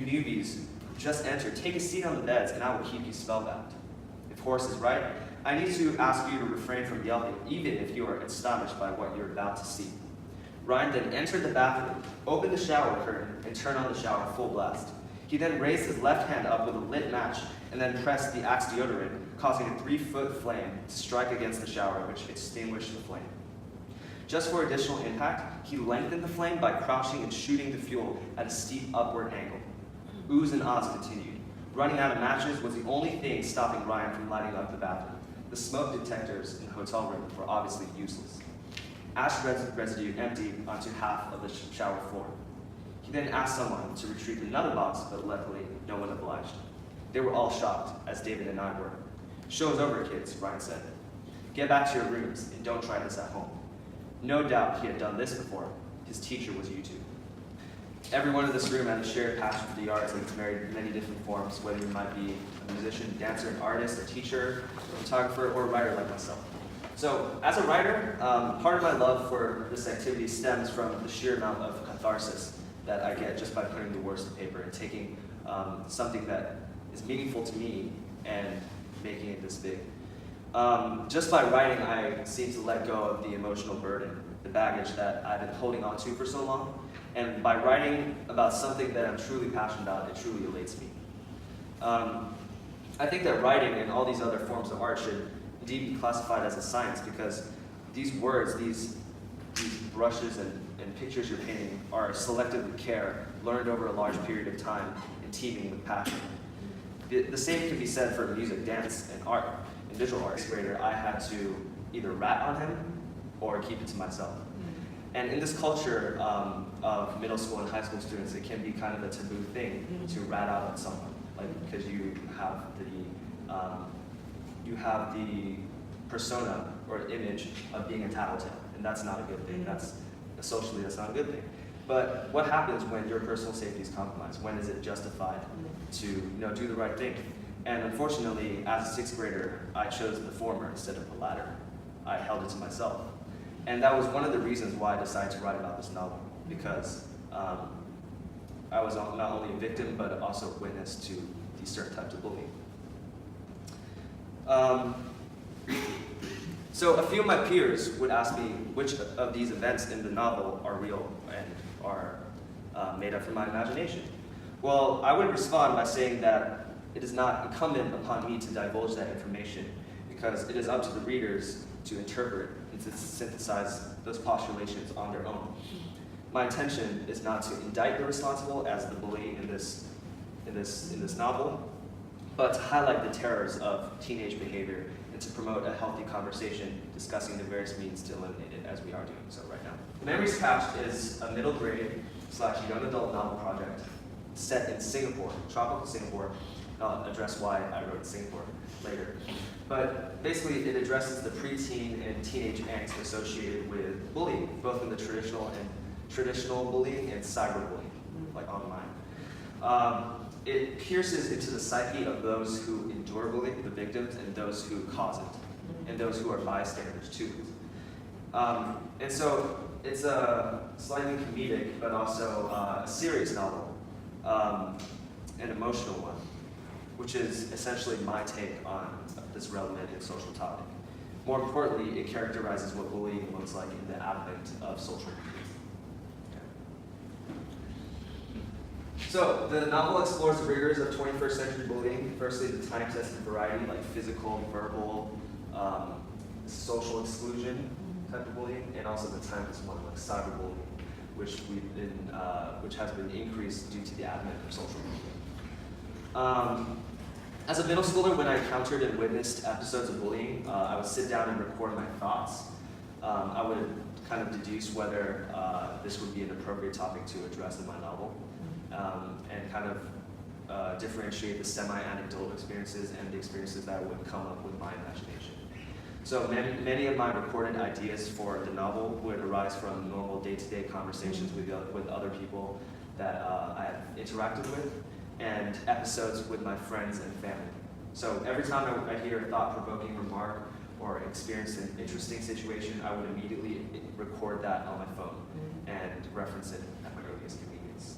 newbies just entered, take a seat on the beds and I will keep you spellbound. If horse is right, I need to ask you to refrain from yelping, even if you are astonished by what you're about to see. Ryan then entered the bathroom, opened the shower curtain, and turned on the shower full blast. He then raised his left hand up with a lit match and then pressed the Axe deodorant, causing a 3-foot flame to strike against the shower, which extinguished the flame. Just for additional impact, he lengthened the flame by crouching and shooting the fuel at a steep upward angle. Oohs and ahs continued. Running out of matches was the only thing stopping Ryan from lighting up the bathroom. The smoke detectors in the hotel room were obviously useless. Ash residue emptied onto half of the shower floor. He then asked someone to retrieve another box, but luckily no one obliged. They were all shocked, as David and I were. "Show's over, kids," Ryan said. "Get back to your rooms and don't try this at home." No doubt he had done this before. His teacher was YouTube. Everyone in this room had a shared passion for the arts and it's married many different forms, whether you might be a musician, dancer, an artist, a teacher, a photographer, or a writer like myself. So, as a writer, part of my love for this activity stems from the sheer amount of catharsis that I get just by putting the words to paper and taking something that is meaningful to me and making it this big. Just by writing, I seem to let go of the emotional burden, the baggage that I've been holding on to for so long. And by writing about something that I'm truly passionate about, it truly elates me. I think that writing and all these other forms of art should indeed be classified as a science because these words, these brushes and pictures you're painting are selected with care, learned over a large period of time, and teeming with passion. The same can be said for music, dance, and art. In visual arts grader, I had to either rat on him or keep it to myself. And in this culture of middle school and high school students, it can be kind of a taboo thing to rat out on someone, like because you have the persona or image of being a tattletale, and that's not a good thing. Socially, that's not a good thing. But what happens when your personal safety is compromised? When is it justified to do the right thing? And unfortunately, as a 6th grader, I chose the former instead of the latter. I held it to myself. And that was one of the reasons why I decided to write about this novel, because I was not only a victim, but also a witness to these certain types of bullying. So a few of my peers would ask me which of these events in the novel are real and are made up from my imagination. Well, I would respond by saying that it is not incumbent upon me to divulge that information because it is up to the readers to interpret and to synthesize those postulations on their own. My intention is not to indict the responsible as the bully in this novel, but to highlight the terrors of teenage behavior and to promote a healthy conversation discussing the various means to eliminate it as we are doing so right now. Memories Patched is a middle grade / young adult novel project set in Singapore, tropical Singapore. I'll address why I wrote Singapore later. But basically it addresses the preteen and teenage angst associated with bullying, both in the traditional bullying and cyberbullying, like online. It pierces into the psyche of those who endure bullying, the victims, and those who cause it, and those who are bystanders too. And so it's a slightly comedic, but also a serious novel, an emotional one, which is essentially my take on this relevant and social topic. More importantly, it characterizes what bullying looks like in the advent of social media. So, the novel explores the rigors of 21st century bullying. Firstly, the time-tested variety, like physical, verbal, social exclusion type of bullying, and also the timeless one, like cyberbullying, which has been increased due to the advent of social media. As a middle schooler, when I encountered and witnessed episodes of bullying, I would sit down and record my thoughts. I would kind of deduce whether this would be an appropriate topic to address in my novel. And kind of differentiate the semi-anecdotal experiences and the experiences that would come up with my imagination. So many of my recorded ideas for the novel would arise from normal day-to-day conversations with other people that I have interacted with, and episodes with my friends and family. So every time I hear a thought-provoking remark or experience an interesting situation, I would immediately record that on my phone and reference it at my earliest convenience.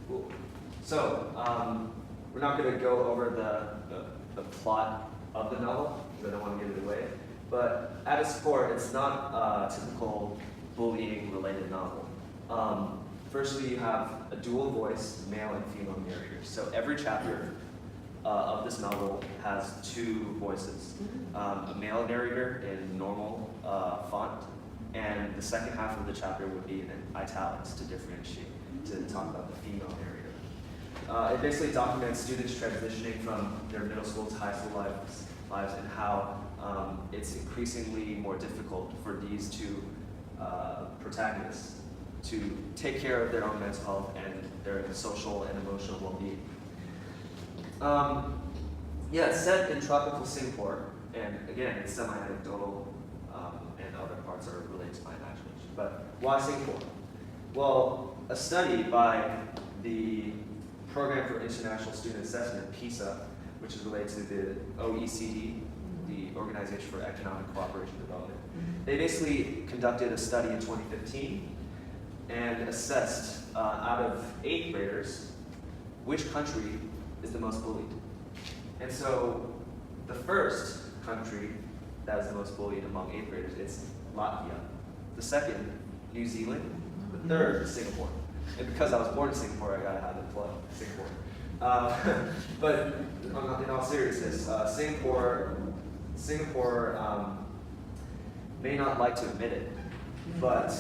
Cool. So, we're not going to go over the plot of the novel, because I don't want to give it away. But at its core, it's not a typical bullying-related novel. Firstly, you have a dual voice, male and female narrators. So every chapter of this novel has two voices. A male narrator in normal font, and the second half of the chapter would be in italics to differentiate, to talk about the female narrator. It basically documents students transitioning from their middle school to high school lives and how it's increasingly more difficult for these two protagonists to take care of their own mental health and their social and emotional well-being. It's set in tropical Singapore, and again, it's semi-anecdotal, and other parts are related to my imagination. But why Singapore? Well, a study by the Program for International Student Assessment, PISA, which is related to the OECD, the Organization for Economic Cooperation and Development. They basically conducted a study in 2015 and assessed out of 8th graders which country is the most bullied. And so the first country that is the most bullied among 8th graders is Latvia. The second, New Zealand. The third, Singapore. And because I was born in Singapore, I gotta have it plug Singapore. But in all seriousness, Singapore may not like to admit it, but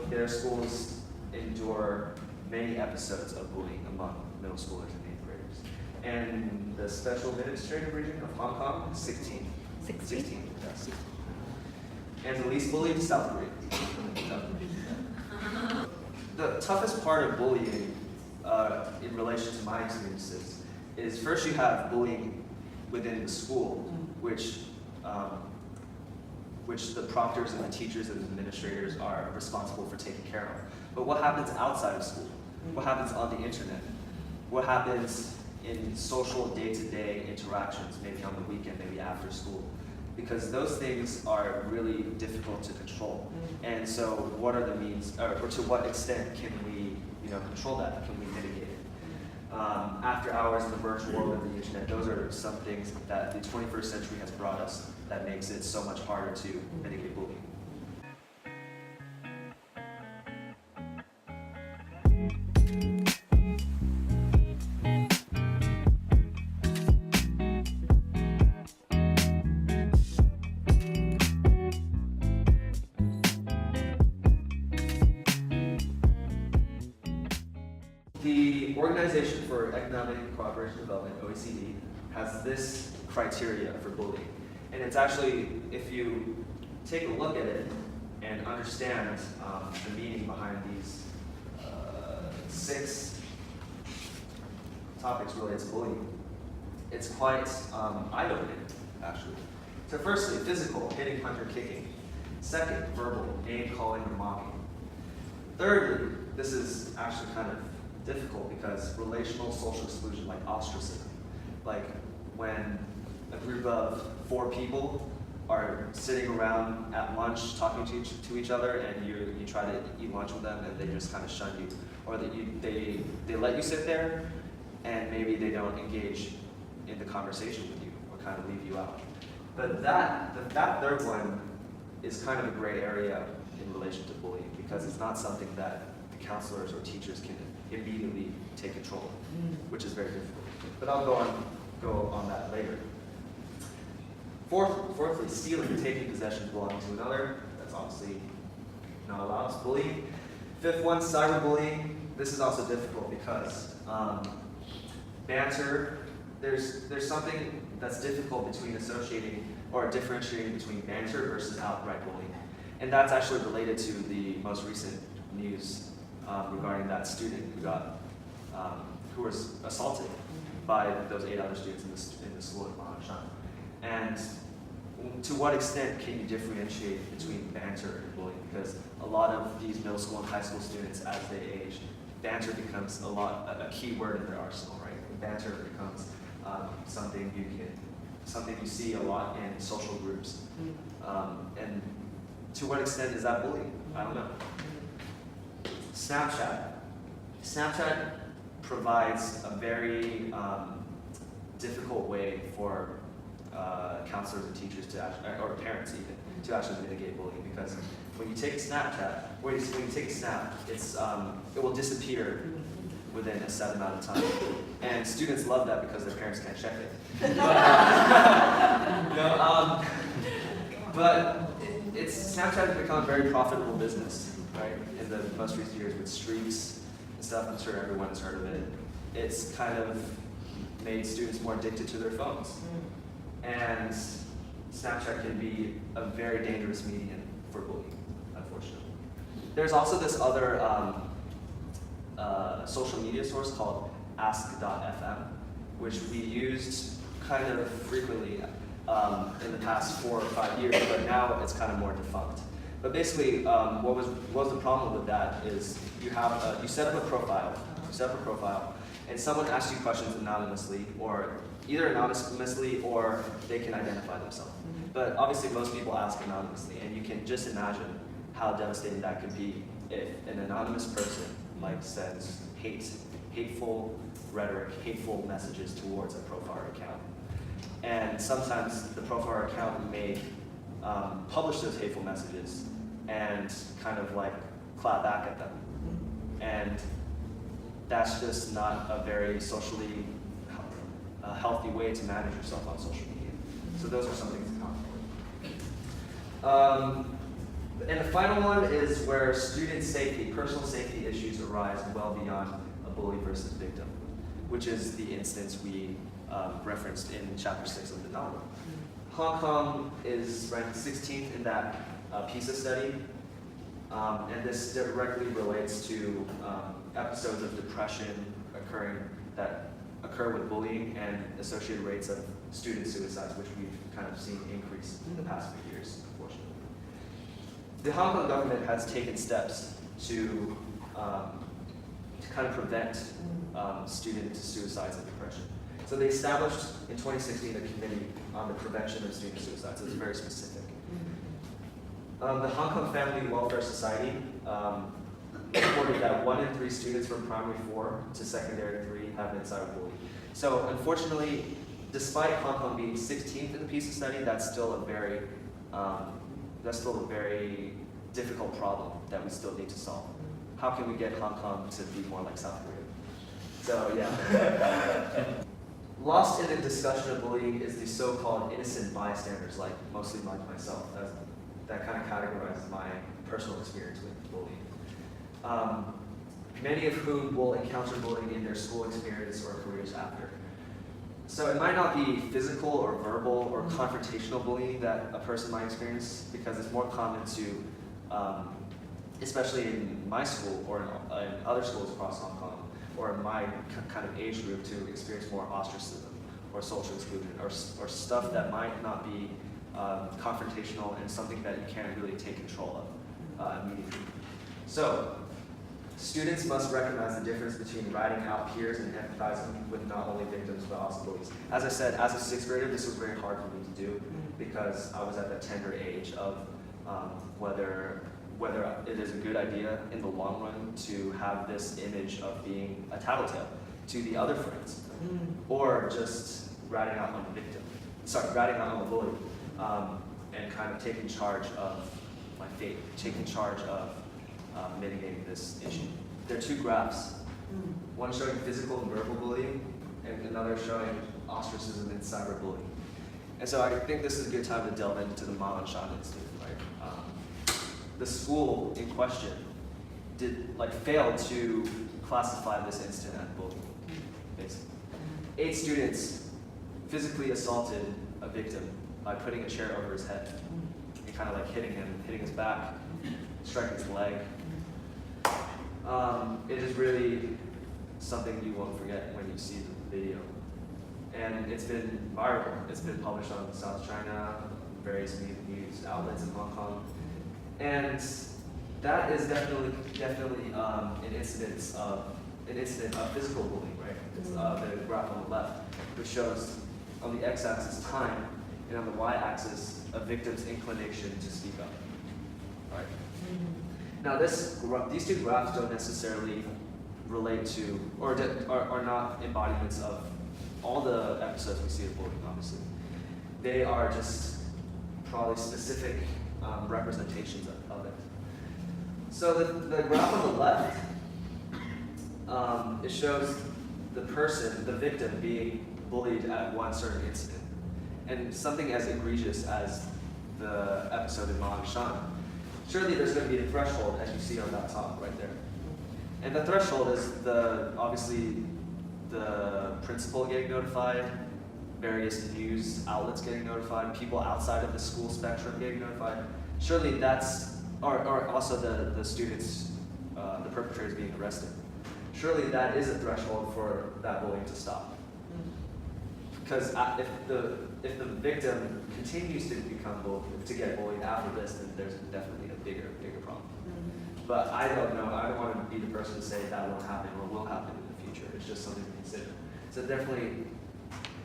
their schools endure many episodes of bullying among middle schoolers and 8th graders. And the special administrative region of Hong Kong, 16. 16, yes. And the least bullied, South Korea. The toughest part of bullying in relation to my experiences is first you have bullying within the school, which the proctors and the teachers and the administrators are responsible for taking care of. But what happens outside of school? What happens on the internet? What happens in social day-to-day interactions, maybe on the weekend, maybe after school? Because those things are really difficult to control. And so what are the means, or to what extent can we control that? Can we mitigate it? After hours in the virtual world of the internet, those are some things that the 21st century has brought us that makes it so much harder to mitigate bullying. The Organization for Economic Cooperation and Development, OECD, has this criteria for bullying. And it's actually, if you take a look at it and understand the meaning behind these 6 topics related to bullying, it's quite eye-opening, actually. So firstly, physical, hitting, punching, kicking. Second, verbal, name-calling or mocking. Thirdly, this is actually kind of difficult because relational social exclusion, like ostracism, like when a group of 4 people are sitting around at lunch talking to each other, and you try to eat lunch with them and they just kind of shun you, or that they let you sit there and maybe they don't engage in the conversation with you or kind of leave you out. But that third one is kind of a gray area in relation to bullying, because it's not something that the counselors or teachers can immediately take control of, which is very difficult. But I'll go on that later. Fourthly, stealing and taking possession belonging to another. That's obviously not allowed. It's bullying. Fifth one, cyberbullying. This is also difficult because banter. There's something that's difficult between associating or differentiating between banter versus outright bullying, and that's actually related to the most recent news regarding that student who was assaulted by those 8 other students in the school in Mahanshan. And to what extent can you differentiate between banter and bullying? Because a lot of these middle school and high school students, as they age, banter becomes a key word in their arsenal, right? Banter becomes something you see a lot in social groups. And to what extent is that bullying? I don't know. Snapchat provides a very difficult way for counselors and teachers to or parents even, to actually mitigate bullying, because when you take a Snapchat, when you take a snap, it will disappear within a set amount of time. And students love that because their parents can't check it. But Snapchat has become a very profitable business, right? In the most recent years with streaks and stuff, I'm sure everyone has heard of it. It's kind of made students more addicted to their phones. And Snapchat can be a very dangerous medium for bullying, unfortunately. There's also this other social media source called ask.fm, which we used kind of frequently in the past 4 or 5 years, but now it's kind of more defunct. But basically, what was the problem with that is you set up a profile, and someone asks you questions anonymously, or either anonymously or they can identify themselves. But obviously, most people ask anonymously, and you can just imagine how devastating that could be if an anonymous person sends hateful rhetoric, hateful messages towards a profile account. And sometimes the profile account may publish those hateful messages and kind of clap back at them. And that's just not a very socially healthy way to manage yourself on social media. So those are some things to comment. And the final one is where student safety, personal safety issues arise well beyond a bully versus victim, which is the instance we referenced in Chapter 6 of the novel. Hong Kong is ranked 16th in that PISA study, and this directly relates to episodes of depression that occur with bullying and associated rates of student suicides, which we've kind of seen increase in the past few years, unfortunately. The Hong Kong government has taken steps to kind of prevent student suicides and depression. So they established in 2016 a committee on the prevention of student suicides. It's very specific. The Hong Kong Family Welfare Society reported that 1 in 3 students from primary 4 to secondary 3 have been cyberbullied. So unfortunately, despite Hong Kong being 16th in the PISA study, that's still a very difficult problem that we still need to solve. How can we get Hong Kong to be more like South Korea? So yeah. Lost in the discussion of bullying is the so-called innocent bystanders, mostly like myself, that kind of categorizes my personal experience with bullying. Many of whom will encounter bullying in their school experience or careers after. So it might not be physical or verbal or confrontational bullying that a person might experience, because it's more common to, especially in my school or in other schools across Hong Kong, or in my kind of age group, to experience more ostracism or social exclusion or stuff that might not be confrontational and something that you can't really take control of immediately. So students must recognize the difference between writing out peers and empathizing with not only victims but also bullies. As I said, as a 6th grader, this was very hard for me to do because I was at that tender age of whether it is a good idea in the long run to have this image of being a tattletale to the other friends, or just ratting out on the bully, and kind of taking charge of my fate, taking charge of mitigating this issue. There are 2 graphs, one showing physical and verbal bullying, and another showing ostracism and cyberbullying. And so I think this is a good time to delve into the Ma and Shan incident. The school in question failed to classify this incident as bullying, basically. 8 students physically assaulted a victim by putting a chair over his head and kind of hitting his back, striking his leg. It is really something you won't forget when you see the video. And it's been viral. It's been published on South China, various news outlets in Hong Kong. And that is definitely an incident of physical bullying, right? It's the graph on the left, which shows on the x-axis time, and on the y-axis a victim's inclination to speak up. Right? Now these 2 graphs don't necessarily relate to or are not embodiments of all the episodes we see of bullying, obviously. They are just probably specific representations of it. So the graph on the left, it shows the person, the victim, being bullied at one certain incident. And something as egregious as the episode in Ma and Shan, surely there's going to be a threshold, as you see on that top right there. And the threshold is obviously the principal getting notified, various news outlets getting notified, people outside of the school spectrum getting notified. Surely that's, or also the students, the perpetrators being arrested. Surely that is a threshold for that bullying to stop. Because if the victim continues to to get bullied after this, then there's definitely a bigger problem. But I don't know. I don't want to be the person to say that won't happen or will happen in the future. It's just something to consider. So definitely,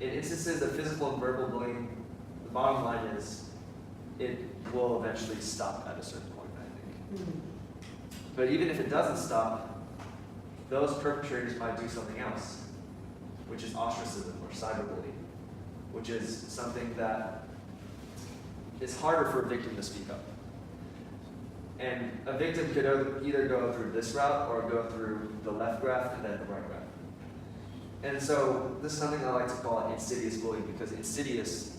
in instances of physical and verbal bullying, the bottom line is it will eventually stop at a certain point, I think. But even if it doesn't stop, those perpetrators might do something else, which is ostracism or cyberbullying, which is something that is harder for a victim to speak up. And a victim could either go through this route or go through the left graph and then the right graph. And so this is something I like to call insidious bullying, because insidious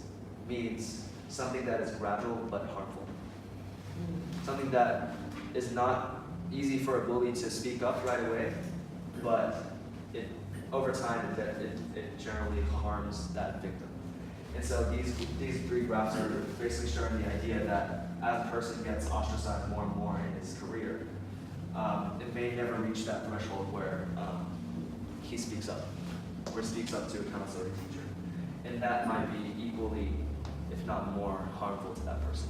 means something that is gradual but harmful. Something that is not easy for a bully to speak up right away, but over time it generally harms that victim. And so these three graphs are basically showing the idea that as a person gets ostracized more and more in his career, it may never reach that threshold where he speaks up, or speaks up to a counselor or teacher. And that might be equally, if not more, harmful to that person.